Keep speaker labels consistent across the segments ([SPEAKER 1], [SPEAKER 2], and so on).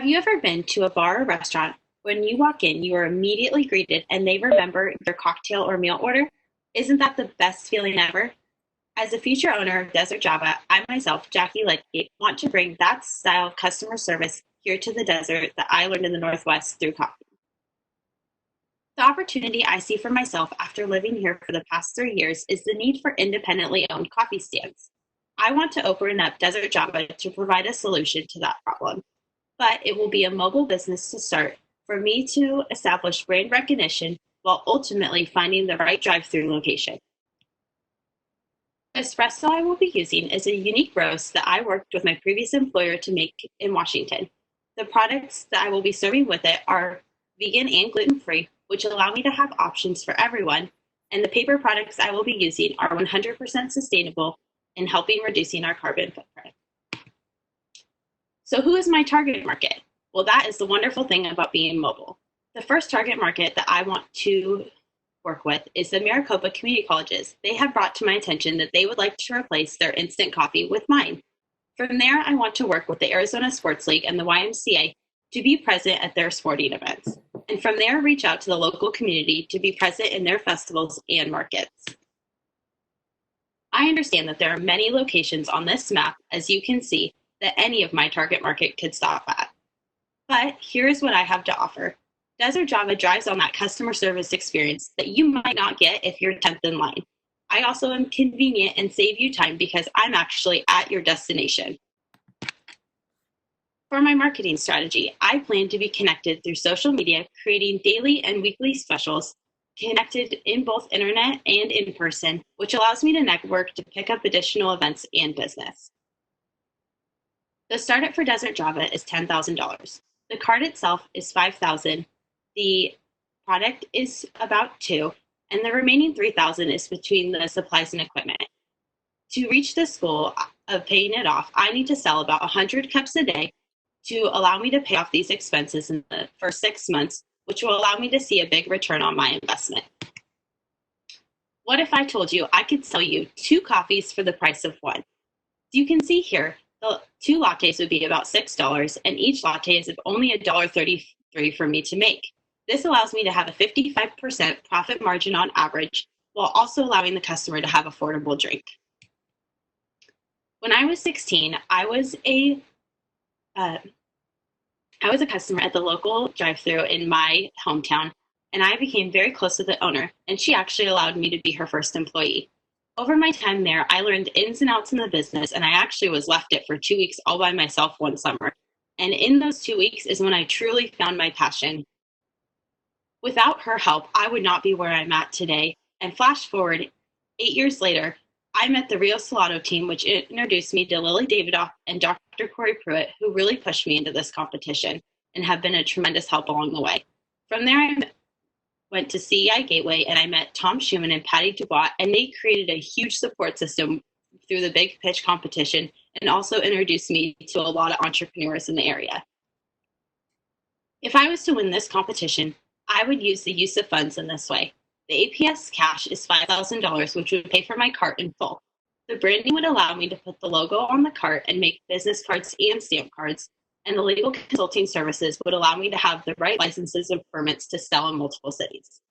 [SPEAKER 1] Have you ever been to a bar or restaurant? When you walk in, you are immediately greeted and they remember your cocktail or meal order? Isn't that the best feeling ever? As a future owner of Desert Java, I myself, Jackie Ludgate, want to bring that style of customer service here to the desert that I learned in the Northwest through coffee. The opportunity I see for myself after living here for the past 3 years is the need for independently owned coffee stands. I want to open up Desert Java to provide a solution to that problem, but it will be a mobile business to start for me to establish brand recognition while ultimately finding the right drive-through location. The espresso I will be using is a unique roast that I worked with my previous employer to make in Washington. The products that I will be serving with it are vegan and gluten-free, which allow me to have options for everyone, and the paper products I will be using are 100% sustainable in helping reducing our carbon footprint. So who is my target market? Well, that is the wonderful thing about being mobile. The first target market that I want to work with is the Maricopa Community Colleges. They have brought to my attention that they would like to replace their instant coffee with mine. From there, I want to work with the Arizona Sports League and the YMCA to be present at their sporting events. And from there, reach out to the local community to be present in their festivals and markets. I understand that there are many locations on this map, as you can see, that any of my target market could stop at. But here's what I have to offer. Desert Java drives on that customer service experience that you might not get if you're 10th in line. I also am convenient and save you time because I'm actually at your destination. For my marketing strategy, I plan to be connected through social media, creating daily and weekly specials, connected in both internet and in person, which allows me to network to pick up additional events and business. The startup for Desert Java is $10,000. The card itself is $5,000. The product is about $2,000, and the remaining $3,000 is between the supplies and equipment. To reach this goal of paying it off, I need to sell about 100 cups a day to allow me to pay off these expenses in the first 6 months, which will allow me to see a big return on my investment. What if I told you I could sell you 2 coffees for the price of one? You can see here, the 2 lattes would be about $6, and each latte is only $1.33 for me to make. This allows me to have a 55% profit margin on average, while also allowing the customer to have affordable drink. When I was 16, I was a customer at the local drive-thru in my hometown, and I became very close with the owner, and she actually allowed me to be her first employee. Over my time there, I learned ins and outs in the business, and I actually was left it for 2 weeks all by myself one summer. And in those 2 weeks is when I truly found my passion. Without her help, I would not be where I'm at today. And flash forward 8 years later, I met the Rio Salado team, which introduced me to Lily Davidoff and Dr. Corey Pruitt, who really pushed me into this competition and have been a tremendous help along the way. From there, I went to CEI Gateway and I met Tom Schumann and Patty Dubois, and they created a huge support system through the Big Pitch competition and also introduced me to a lot of entrepreneurs in the area. If I was to win this competition, I would use the use of funds in this way. The APS cash is $5,000, which would pay for my cart in full. The branding would allow me to put the logo on the cart and make business cards and stamp cards, and the legal consulting services would allow me to have the right licenses and permits to sell in multiple cities.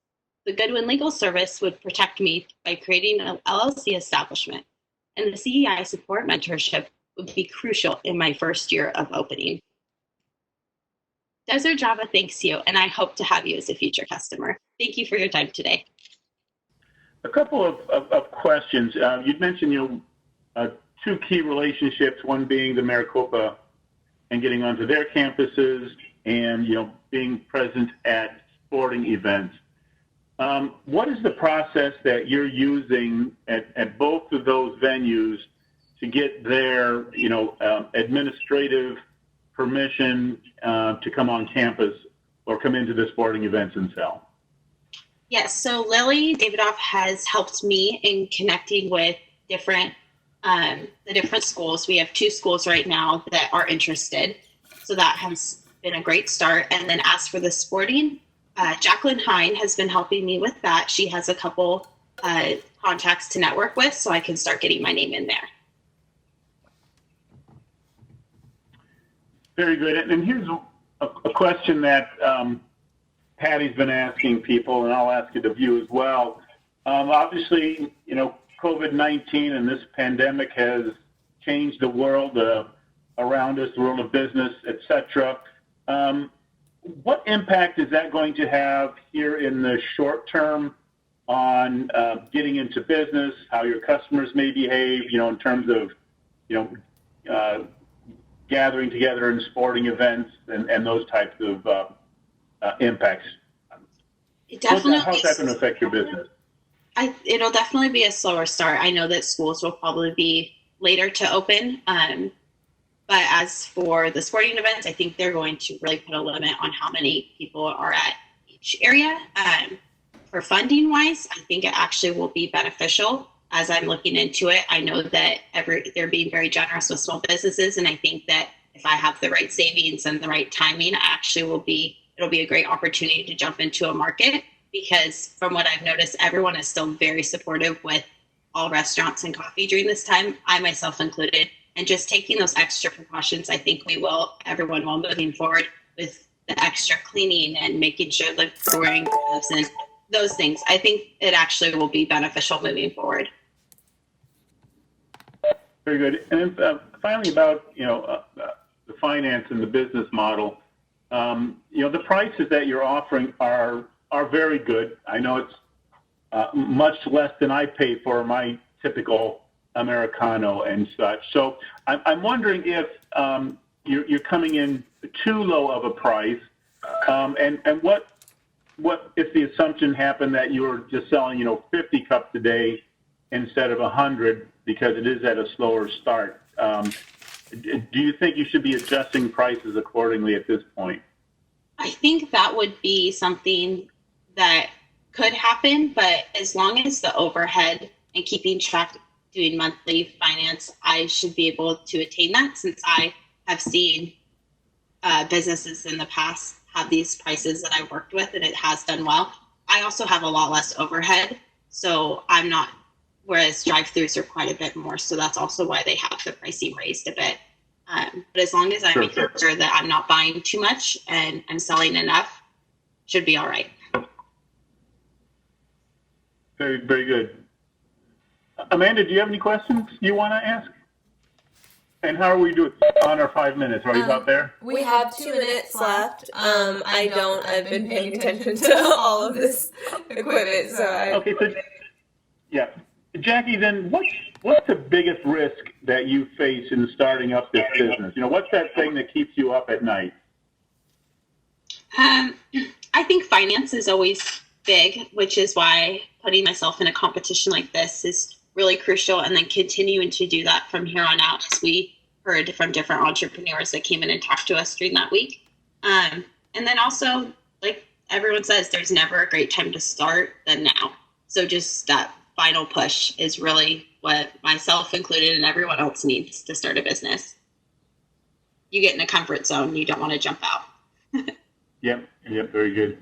[SPEAKER 1] The Goodwin Legal Service would protect me by creating an LLC establishment, and the CEI support mentorship would be crucial in my first year of opening. Desert Java thanks you, and I hope to have you as a future customer. Thank you for your time today.
[SPEAKER 2] A couple of questions. You'd mentioned 2 key relationships, one being the Maricopa and getting onto their campuses and being present at sporting events. What is the process that you're using at both of those venues to get their administrative permission to come on campus or come into the sporting events and sell?
[SPEAKER 1] Yes, so Lily Davidoff has helped me in connecting with the different schools. We have 2 schools right now that are interested, so that has been a great start. And then as for the sporting, Jacqueline Hine has been helping me with that. She has a couple contacts to network with, so I can start getting my name in there.
[SPEAKER 2] Very good. And here's a question that Patty's been asking people, and I'll ask it of you as well. Obviously, COVID-19 and this pandemic has changed the world around us, the world of business, etc. What impact is that going to have here in the short term on getting into business, how your customers may behave, in terms of, gathering together in sporting events and those types of impacts? How's that going to affect your business?
[SPEAKER 1] It'll definitely be a slower start. I know that schools will probably be later to open. But as for the sporting events, I think they're going to really put a limit on how many people are at each area. For funding wise, I think it actually will be beneficial. As I'm looking into it, I know that they're being very generous with small businesses. And I think that if I have the right savings and the right timing, it'll be a great opportunity to jump into a market, because from what I've noticed, everyone is still very supportive with all restaurants and coffee during this time, I myself included. And just taking those extra precautions, I think everyone will moving forward with the extra cleaning and making sure that they're wearing gloves and those things. I think it actually will be beneficial moving forward.
[SPEAKER 2] Very good. And then finally about, the finance and the business model, the prices that you're offering are very good. I know it's much less than I pay for my typical Americano and such. So I'm wondering if you're coming in too low of a price, and what if the assumption happened that you were just selling 50 cups a day instead of 100 because it is at a slower start? Do you think you should be adjusting prices accordingly at this point?
[SPEAKER 1] I think that would be something that could happen, but as long as the overhead and keeping track, doing monthly finance, I should be able to attain that, since I have seen businesses in the past have these prices that I worked with, and it has done well. I also have a lot less overhead, so I'm not, whereas drive-thrus are quite a bit more, so that's also why they have the pricing raised a bit. But as long as I'm making sure that I'm not buying too much and I'm selling enough, should be all right.
[SPEAKER 2] Very, very good. Amanda, do you have any questions you want to ask? And how are we doing on our 5 minutes? Are you out there?
[SPEAKER 3] We have 2 minutes left. I've been paying attention to all of this equipment, so
[SPEAKER 2] Okay, so, yeah. Jackie, then what's the biggest risk that you face in starting up this business? What's that thing that keeps you up at night?
[SPEAKER 1] I think finance is always big, which is why putting myself in a competition like this is really crucial, and then continuing to do that from here on out, as we heard from different entrepreneurs that came in and talked to us during that week. And then also, like everyone says, there's never a great time to start than now. So just that final push is really what myself included and everyone else needs to start a business. You get in a comfort zone, you don't want to jump out.
[SPEAKER 2] Yep, very good.